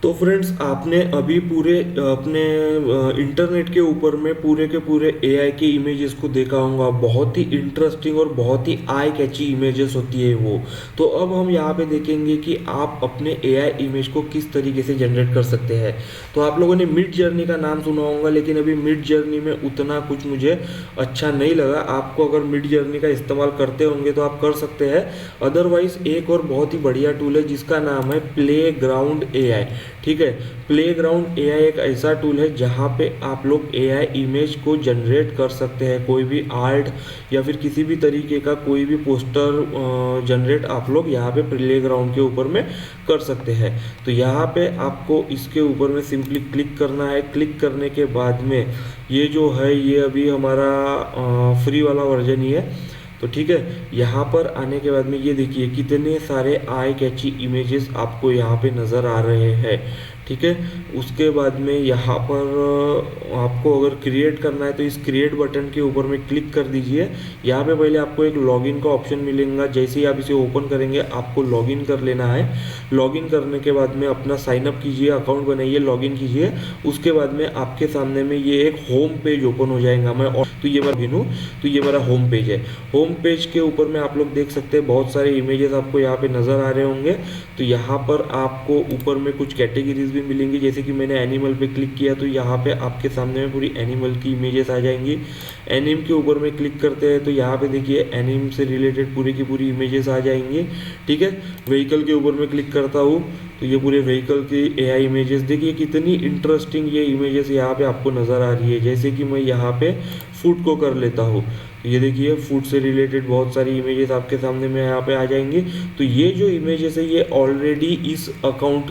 तो फ्रेंड्स आपने अभी पूरे अपने इंटरनेट के ऊपर में पूरे के पूरे एआई के इमेजेस को देखा होगा। बहुत ही इंटरेस्टिंग और बहुत ही आई कैची इमेजेस होती है वो। तो अब हम यहाँ पे देखेंगे कि आप अपने एआई इमेज को किस तरीके से जनरेट कर सकते हैं। तो आप लोगों ने मिड जर्नी का नाम सुना होगा, लेकिन अभी मिड जर्नी में उतना कुछ मुझे अच्छा नहीं लगा। आपको अगर मिड जर्नी का इस्तेमाल करते होंगे तो आप कर सकते हैं। अदरवाइज एक और बहुत ही बढ़िया टूल है जिसका नाम है प्लेग्राउंड एआई। ठीक है, प्लेग्राउंड एआई एक ऐसा टूल है जहाँ पे आप लोग एआई इमेज को जनरेट कर सकते हैं। कोई भी आर्ट या फिर किसी भी तरीके का कोई भी पोस्टर जनरेट आप लोग यहाँ पे प्लेग्राउंड के ऊपर में कर सकते हैं। तो यहाँ पे आपको इसके ऊपर में सिंपली क्लिक करना है। क्लिक करने के बाद में ये जो है ये अभी हमारा फ्री वाला वर्जन ही है। तो ठीक है, यहाँ पर आने के बाद में ये देखिए कितने सारे आई कैची इमेजेस आपको यहाँ पे नज़र आ रहे हैं। ठीक है, उसके बाद में यहाँ पर आपको अगर क्रिएट करना है तो इस क्रिएट बटन के ऊपर में क्लिक कर दीजिए। यहाँ पे पहले आपको एक लॉगिन का ऑप्शन मिलेगा। जैसे ही आप इसे ओपन करेंगे आपको लॉगिन कर लेना है। लॉगिन करने के बाद में अपना साइनअप कीजिए, अकाउंट बनाइए, लॉगिन कीजिए। उसके बाद में आपके सामने में ये एक होम पेज ओपन हो जाएगा। मैं तो ये बार गिनूँ तो ये मेरा होम पेज है। होम पेज के ऊपर में आप लोग देख सकते हैं बहुत सारे इमेजेस आपको यहाँ पे नज़र आ रहे होंगे। तो यहाँ पर आपको ऊपर में कुछ कैटेगरीज भी मिलेंगी। जैसे कि मैंने एनिमल पे क्लिक किया तो यहाँ पे आपके सामने में पूरी एनिमल की इमेजेस आ जाएंगी। एनिम के ऊपर में क्लिक करते हैं तो यहाँ पे देखिए एनिम से रिलेटेड पूरी की पूरी इमेजेस आ जाएंगी। ठीक है, व्हीकल के ऊपर में क्लिक करता हूँ तो ये पूरे व्हीकल की एआई इमेजेस देखिए कितनी इंटरेस्टिंग ये इमेजेस यहाँ पे आपको नज़र आ रही है। जैसे कि मैं यहाँ पे फूड को कर लेता हूँ तो ये देखिए फूड से रिलेटेड बहुत सारी इमेजेस आपके सामने में यहाँ पे आ जाएंगी। तो ये जो इमेजेस है ये ऑलरेडी इस अकाउंट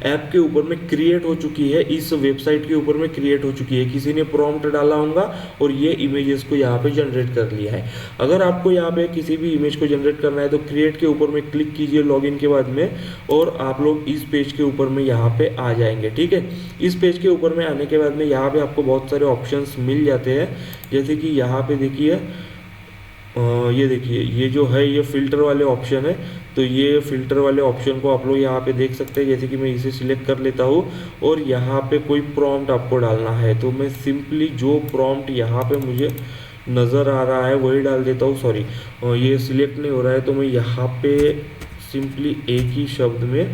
ऐप के ऊपर में क्रिएट हो चुकी है, इस वेबसाइट के ऊपर में क्रिएट हो चुकी है। किसी ने प्रॉम्प्ट डाला होगा और ये इमेजेस को यहाँ पे जनरेट कर लिया है। अगर आपको यहाँ पे किसी भी इमेज को जनरेट करना है तो क्रिएट के ऊपर में क्लिक कीजिए लॉगिन के बाद में, और आप लोग इस पेज के ऊपर में यहाँ पे आ जाएंगे। ठीक है, इस पेज के ऊपर में आने के बाद में यहाँ पे आपको बहुत सारे ऑप्शंस मिल जाते हैं। जैसे कि यहाँ पे देखिए ये देखिए ये जो है ये फिल्टर वाले ऑप्शन है। तो ये फिल्टर वाले ऑप्शन को आप लोग यहाँ पे देख सकते हैं। जैसे कि मैं इसे सिलेक्ट कर लेता हूँ और यहाँ पे कोई प्रॉम्प्ट आपको डालना है तो मैं सिंपली जो प्रॉम्प्ट यहाँ पे मुझे नज़र आ रहा है वही डाल देता हूँ। सॉरी, ये सिलेक्ट नहीं हो रहा है तो मैं यहाँ पे सिंपली एक ही शब्द में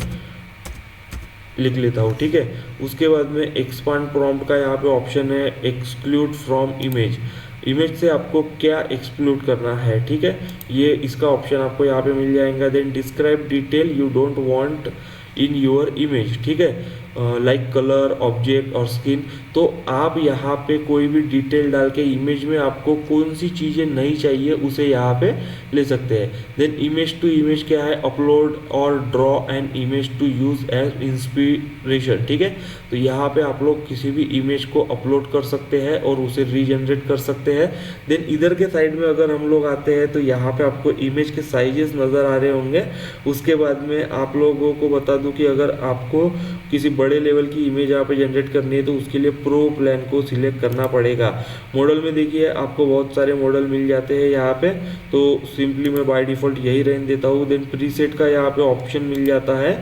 लिख लेता हूँ। ठीक है, उसके बाद में एक्सपांड प्रॉम्प्ट का यहाँ पे ऑप्शन है एक्सक्लूड फ्रॉम इमेज। इमेज से आपको क्या एक्सक्लूड करना है, ठीक है, ये इसका ऑप्शन आपको यहाँ पे मिल जाएगा। Then describe detail you don't want in your image. ठीक है, लाइक कलर, ऑब्जेक्ट और स्किन। तो आप यहाँ पे कोई भी डिटेल डाल के इमेज में आपको कौन सी चीज़ें नहीं चाहिए उसे यहाँ पे ले सकते हैं। देन इमेज टू इमेज क्या है, अपलोड और draw an image to use as inspiration. ठीक है, तो यहाँ पे आप लोग किसी भी इमेज को अपलोड कर सकते हैं और उसे रीजनरेट कर सकते हैं। देन इधर के साइड में अगर हम लोग आते हैं तो यहाँ पे आपको इमेज के साइजेस नज़र आ रहे होंगे। उसके बाद में आप लोगों को बता दूं कि अगर आपको किसी बड़े लेवल की इमेज यहाँ पे जनरेट करनी है तो उसके लिए प्रो प्लान को सिलेक्ट करना पड़ेगा। मॉडल में देखिए आपको बहुत सारे मॉडल मिल जाते हैं यहाँ पे, तो सिंपली मैं बाय डिफ़ॉल्ट यही रहने देता हूँ। देन प्रीसेट का यहाँ पे ऑप्शन मिल जाता है,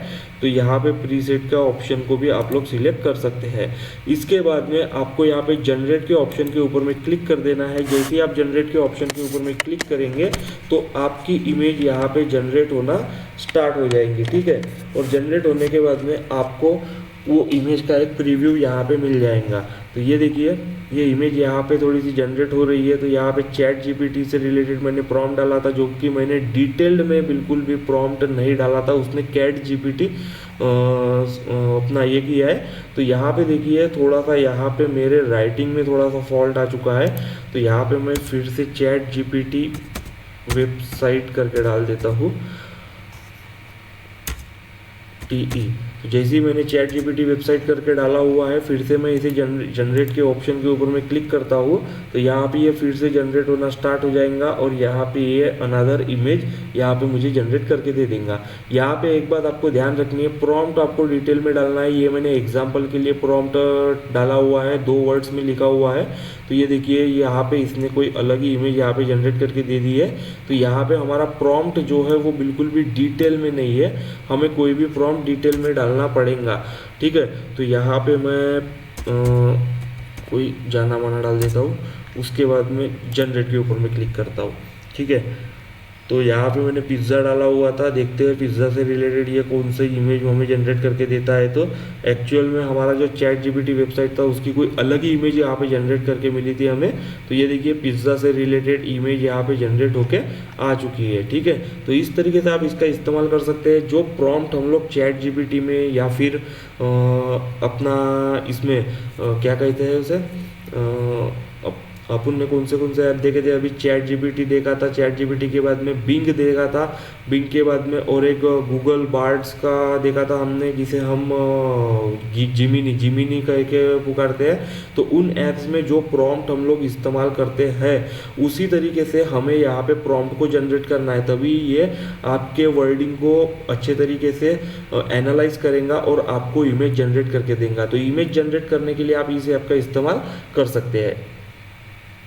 तो यहाँ पे प्रीसेट का ऑप्शन को भी आप लोग सिलेक्ट कर सकते हैं। इसके बाद में आपको यहाँ पे जनरेट के ऑप्शन के ऊपर में क्लिक कर देना है। जैसे ही आप जनरेट के ऑप्शन के ऊपर में क्लिक करेंगे तो आपकी इमेज यहाँ पे जनरेट होना स्टार्ट हो जाएंगी। ठीक है, और जनरेट होने के बाद में आपको वो इमेज का एक प्रीव्यू यहाँ पे मिल जाएगा। तो ये देखिए ये इमेज यहाँ पे थोड़ी सी जनरेट हो रही है। तो यहाँ पे चैट जीपीटी से रिलेटेड मैंने प्रॉम्प्ट डाला था, जो कि मैंने डिटेल्ड में बिल्कुल भी प्रॉम्प्ट नहीं डाला था, उसने चैट जीपीटी अपना ये किया है। तो यहाँ पे देखिए थोड़ा सा यहाँ पे मेरे राइटिंग में थोड़ा सा फॉल्ट आ चुका है। तो यहाँ पे मैं फिर से चैट जीपीटी वेबसाइट करके डाल देता हूँ TE। तो जैसे ही मैंने चैट जीपीटी वेबसाइट करके डाला हुआ है, फिर से मैं इसे जनरेट के ऑप्शन के ऊपर में क्लिक करता हूँ तो यहाँ पे ये फिर से जनरेट होना स्टार्ट हो जाएगा और यहाँ पे ये अनदर इमेज यहाँ पे मुझे जनरेट करके दे देगा। यहाँ पे एक बात आपको ध्यान रखनी है, प्रॉम्प्ट आपको डिटेल में डालना है। ये मैंने एग्जाम्पल के लिए प्रॉम्प्ट डाला हुआ है, 2 वर्ड्स में लिखा हुआ है। तो ये देखिए यहाँ पे इसने कोई अलग ही इमेज यहाँ पे जनरेट करके दे दी है। तो यहाँ पे हमारा प्रॉम्प्ट जो है वो बिल्कुल भी डिटेल में नहीं है, हमें कोई भी प्रॉम्प्ट डिटेल में डालना डालना पड़ेगा। ठीक है, तो यहाँ पे मैं कोई जाना माना डाल देता हूँ, उसके बाद में जनरेट के ऊपर मैं क्लिक करता हूँ। ठीक है, तो यहाँ पे मैंने पिज़्ज़ा डाला हुआ था, देखते हैं पिज़्ज़ा से रिलेटेड ये कौन सा इमेज हमें जनरेट करके देता है। तो एक्चुअल में हमारा जो चैट जीपीटी वेबसाइट था उसकी कोई अलग ही इमेज यहाँ पे जनरेट करके मिली थी हमें। तो ये देखिए पिज़्ज़ा से रिलेटेड इमेज यहाँ पे जनरेट होके आ चुकी है। ठीक है, तो इस तरीके से आप इसका इस्तेमाल कर सकते हैं। जो प्रॉम्प्ट हम लोग चैट जीपीटी में या फिर अपना इसमें क्या कहते हैं उसे, अपन ने कौन से ऐप देखे थे अभी, चैट जीपीटी देखा था, चैट जीपीटी के बाद में बिंग देखा था, बिंग के बाद में और एक गूगल बार्ड्स का देखा था हमने, जिसे हम जिमिनी कह के पुकारते हैं। तो उन ऐप्स में जो प्रॉम्प्ट हम लोग इस्तेमाल करते हैं उसी तरीके से हमें यहाँ पे प्रॉम्प्ट को जनरेट करना है, तभी ये आपके वर्डिंग को अच्छे तरीके से एनालाइज करेगा और आपको इमेज जनरेट करके देगा। तो इमेज जनरेट करने के लिए आप इस ऐप का इस्तेमाल कर सकते हैं।